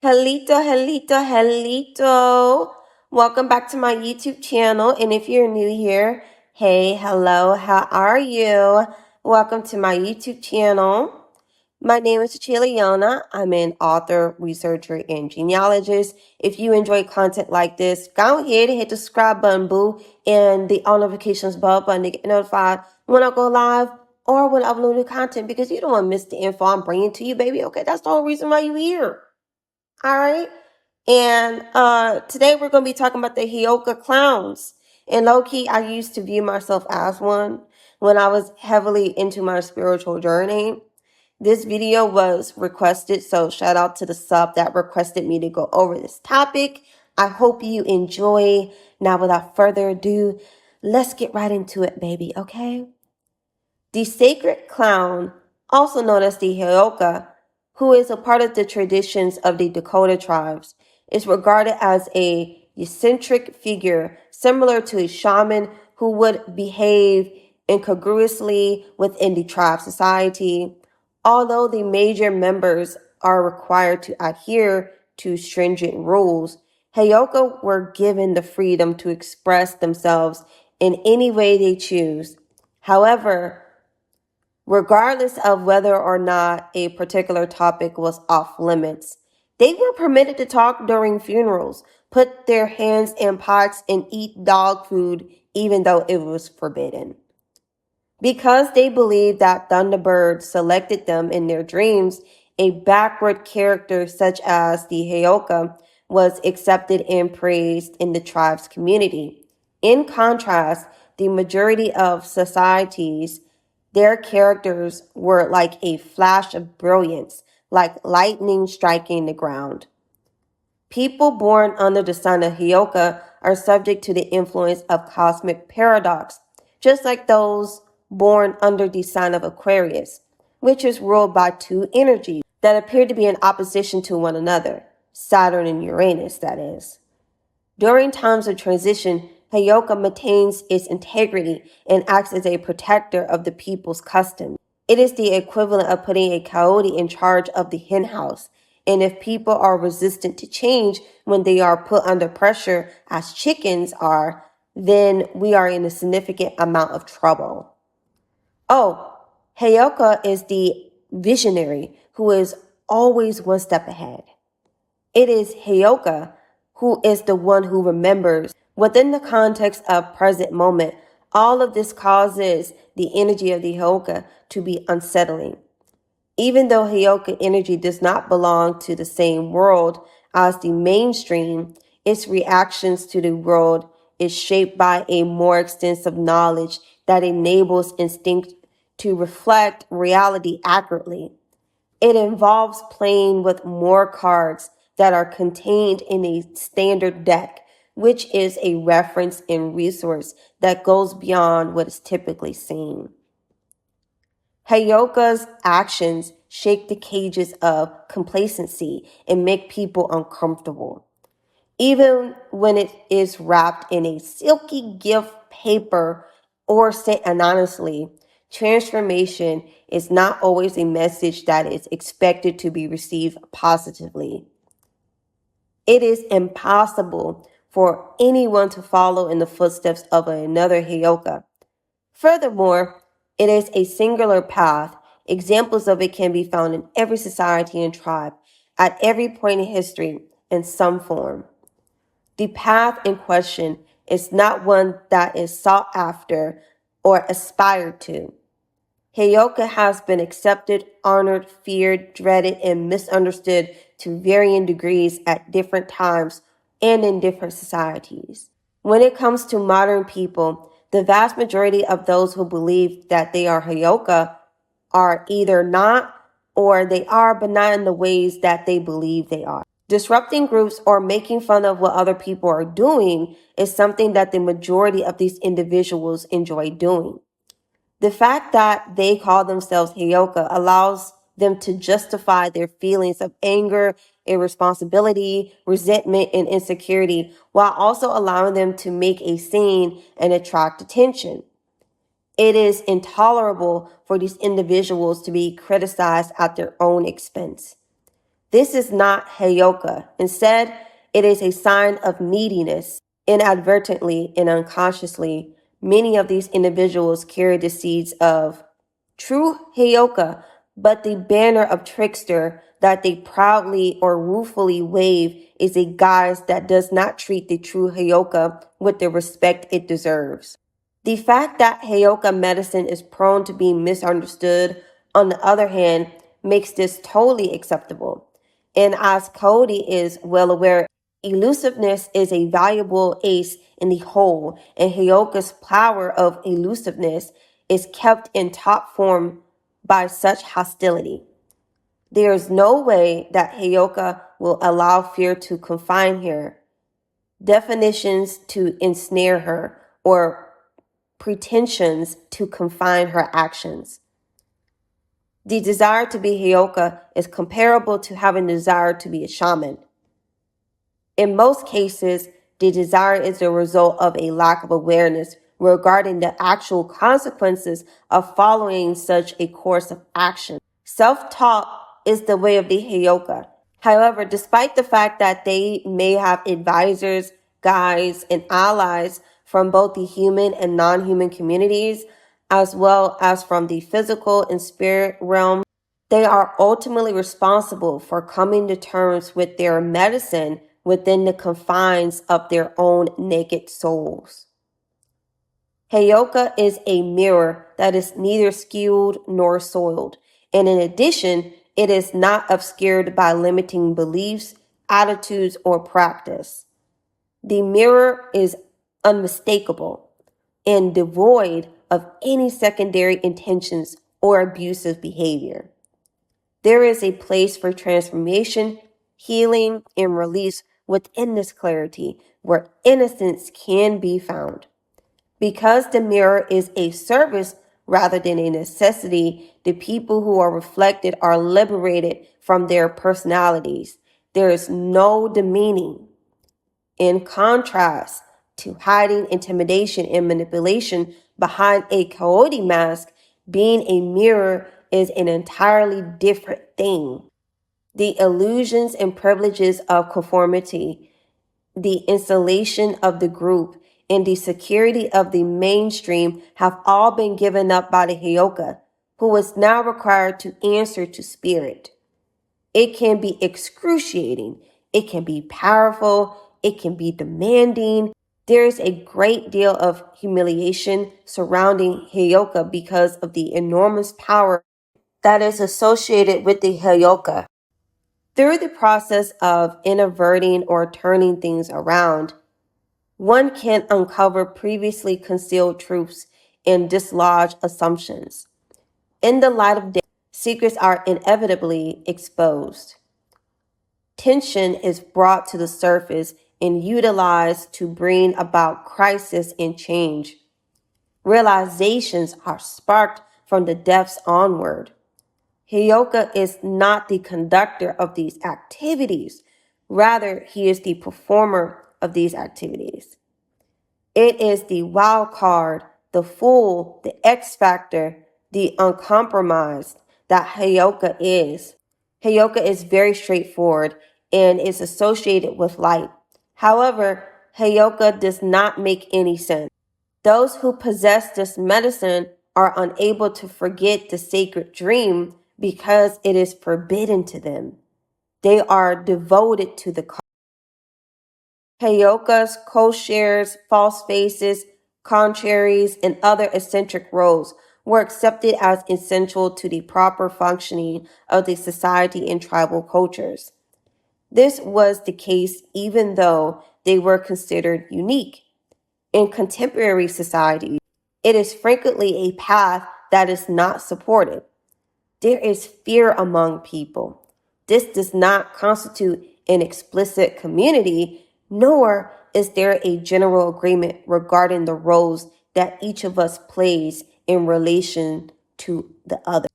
Hello. Welcome back to my YouTube channel. And if you're new here, hey, hello, how are you? Welcome to my YouTube channel. My name is Leona. I'm an author, researcher, and genealogist. If you enjoy content like this, go ahead and hit the subscribe button, boo, and the all notifications bell button to get notified when I go live or when I upload new content because you don't want to miss the info I'm bringing to you, baby. Okay, that's the whole reason why you're here. All right. And today we're going to be talking about the Heyoka clowns. And low key, I used to view myself as one when I was heavily into my spiritual journey. This video was requested, so shout out to the sub that requested me to go over this topic. I hope you enjoy. Now, without further ado, let's get right into it, baby, okay? The sacred clown, also known as the Heyoka, who is a part of the traditions of the Dakota tribes, is regarded as a eccentric figure similar to a shaman who would behave incongruously within the tribe society. Although the major members are required to adhere to stringent rules, Heyoka were given the freedom to express themselves in any way they choose. However, regardless of whether or not a particular topic was off limits, they were permitted to talk during funerals, put their hands in pots, and eat dog food even though it was forbidden. Because they believed that Thunderbird selected them in their dreams, a backward character such as the Heyoka was accepted and praised in the tribe's community. In contrast, the majority of societies, their characters were like a flash of brilliance, like lightning striking the ground. People born under the sign of Hioka are subject to the influence of cosmic paradox, just like those born under the sign of Aquarius, which is ruled by two energies that appear to be in opposition to one another, Saturn and Uranus, that is. During times of transition, Heyoka maintains its integrity and acts as a protector of the people's customs. It is the equivalent of putting a coyote in charge of the henhouse. And if people are resistant to change when they are put under pressure, as chickens are, then we are in a significant amount of trouble. Oh, Heyoka is the visionary who is always one step ahead. It is Heyoka who is the one who remembers. Within the context of present moment, all of this causes the energy of the Heyoka to be unsettling. Even though Heyoka energy does not belong to the same world as the mainstream, its reactions to the world is shaped by a more extensive knowledge that enables instinct to reflect reality accurately. It involves playing with more cards that are contained in a standard deck, which is a reference and resource that goes beyond what is typically seen. Heyoka's actions shake the cages of complacency and make people uncomfortable. Even when it is wrapped in a silky gift paper or sent anonymously, transformation is not always a message that is expected to be received positively. It is impossible for anyone to follow in the footsteps of another Heyoka. Furthermore, it is a singular path. Examples of it can be found in every society and tribe, at every point in history, in some form. The path in question is not one that is sought after or aspired to. Heyoka has been accepted, honored, feared, dreaded, and misunderstood to varying degrees at different times and in different societies. When it comes to modern people, the vast majority of those who believe that they are Heyoka are either not or they are, but not in the ways that they believe they are. Disrupting groups or making fun of what other people are doing is something that the majority of these individuals enjoy doing. The fact that they call themselves Heyoka allows them to justify their feelings of anger, irresponsibility, resentment, and insecurity, while also allowing them to make a scene and attract attention. It is intolerable for these individuals to be criticized at their own expense. This is not Heyoka. Instead, it is a sign of neediness. Inadvertently and unconsciously, many of these individuals carry the seeds of true Heyoka, but the banner of trickster that they proudly or ruefully wave is a guise that does not treat the true Heyoka with the respect it deserves. The fact that Heyoka medicine is prone to being misunderstood, on the other hand, makes this totally acceptable. And as Cody is well aware, elusiveness is a valuable ace in the hole, and Heyoka's power of elusiveness is kept in top form by such hostility. There is no way that Heyoka will allow fear to confine her, definitions to ensnare her, or pretensions to confine her actions. The desire to be Heyoka is comparable to having the desire to be a shaman. In most cases, the desire is the result of a lack of awareness regarding the actual consequences of following such a course of action. Self-talk is the way of the Heyoka. However, despite the fact that they may have advisors, guides, and allies from both the human and non-human communities, as well as from the physical and spirit realm, they are ultimately responsible for coming to terms with their medicine within the confines of their own naked souls. Heyoka is a mirror that is neither skewed nor soiled, and in addition, it is not obscured by limiting beliefs, attitudes, or practice. The mirror is unmistakable and devoid of any secondary intentions or abusive behavior. There is a place for transformation, healing, and release within this clarity where innocence can be found. Because the mirror is a service rather than a necessity, the people who are reflected are liberated from their personalities. There is no demeaning. In contrast to hiding intimidation and manipulation behind a coyote mask, being a mirror is an entirely different thing. The illusions and privileges of conformity, the insulation of the group, and the security of the mainstream have all been given up by the Hioka, who is now required to answer to spirit. It can be excruciating. It can be powerful. It can be demanding. There is a great deal of humiliation surrounding Heyoka because of the enormous power that is associated with the Heyoka. Through the process of inverting or turning things around, one can uncover previously concealed truths and dislodge assumptions. In the light of day, secrets are inevitably exposed. Tension is brought to the surface and utilized to bring about crisis and change. Realizations are sparked from the depths onward. Hioka is not the conductor of these activities. Rather, he is the performer of these activities. It is the wild card, the fool, the X factor, the uncompromised that Heyoka is. Heyoka is very straightforward and is associated with light. However, Heyoka does not make any sense. Those who possess this medicine are unable to forget the sacred dream because it is forbidden to them. They are devoted to the cause. Heyokas, co-shares, false faces, contraries, and other eccentric roles were accepted as essential to the proper functioning of the society in tribal cultures. This was the case even though they were considered unique. In contemporary society, it is frequently a path that is not supported. There is fear among people. This does not constitute an explicit community, nor is there a general agreement regarding the roles that each of us plays in relation to the other.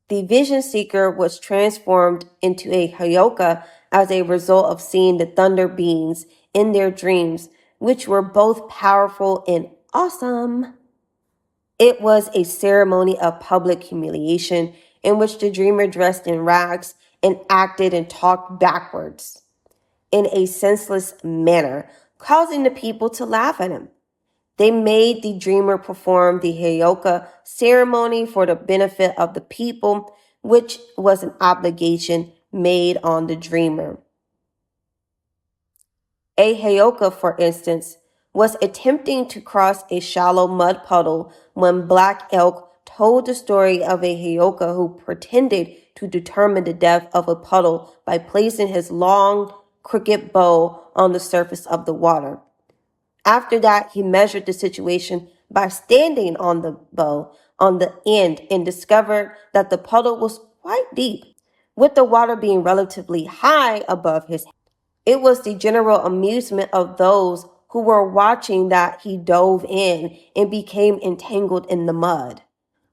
The vision seeker was transformed into a Heyoka as a result of seeing the thunder beings in their dreams, which were both powerful and awesome. It was a ceremony of public humiliation in which the dreamer dressed in rags and acted and talked backwards in a senseless manner, causing the people to laugh at him. They made the dreamer perform the Heyoka ceremony for the benefit of the people, which was an obligation made on the dreamer. A Heyoka, for instance, was attempting to cross a shallow mud puddle when Black Elk told the story of a Heyoka who pretended to determine the depth of a puddle by placing his long, crooked bow on the surface of the water. After that, he measured the situation by standing on the bow on the end and discovered that the puddle was quite deep, with the water being relatively high above his head. It was the general amusement of those who were watching that he dove in and became entangled in the mud.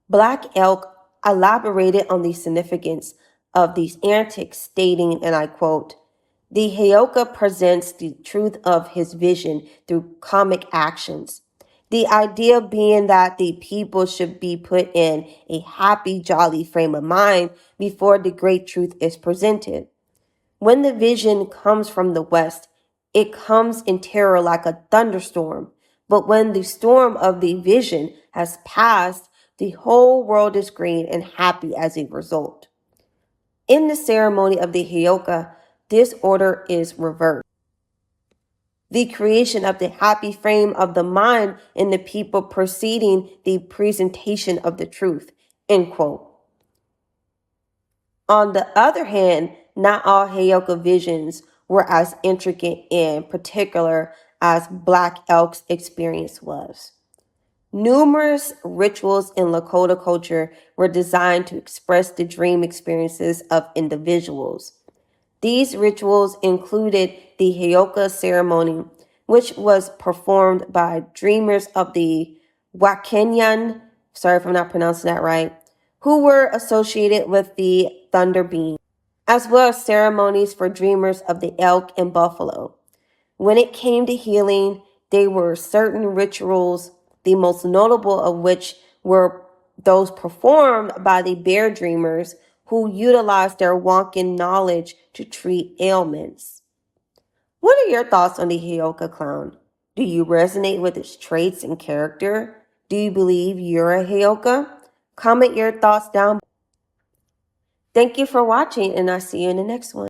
Black Elk elaborated on the significance of these antics, stating, and I quote, "The Heyoka presents the truth of his vision through comic actions. The idea being that the people should be put in a happy, jolly frame of mind before the great truth is presented. When the vision comes from the west, it comes in terror like a thunderstorm. But when the storm of the vision has passed, the whole world is green and happy as a result." In the ceremony of the Hioka, this order is reversed. The creation of the happy frame of the mind in the people preceding the presentation of the truth. End quote. On the other hand, not all Heyoka visions were as intricate and particular as Black Elk's experience was. Numerous rituals in Lakota culture were designed to express the dream experiences of individuals. These rituals included the Heyoka ceremony, which was performed by dreamers of the Wakenyan, sorry if I'm not pronouncing that right, who were associated with the thunder beam, as well as ceremonies for dreamers of the elk and buffalo. When it came to healing, there were certain rituals, the most notable of which were those performed by the bear dreamers who utilized their Wonkin knowledge to treat ailments. What are your thoughts on the Hioka clown? Do you resonate with its traits and character? Do you believe you're a Hioka? Comment your thoughts down below. Thank you for watching, and I'll see you in the next one.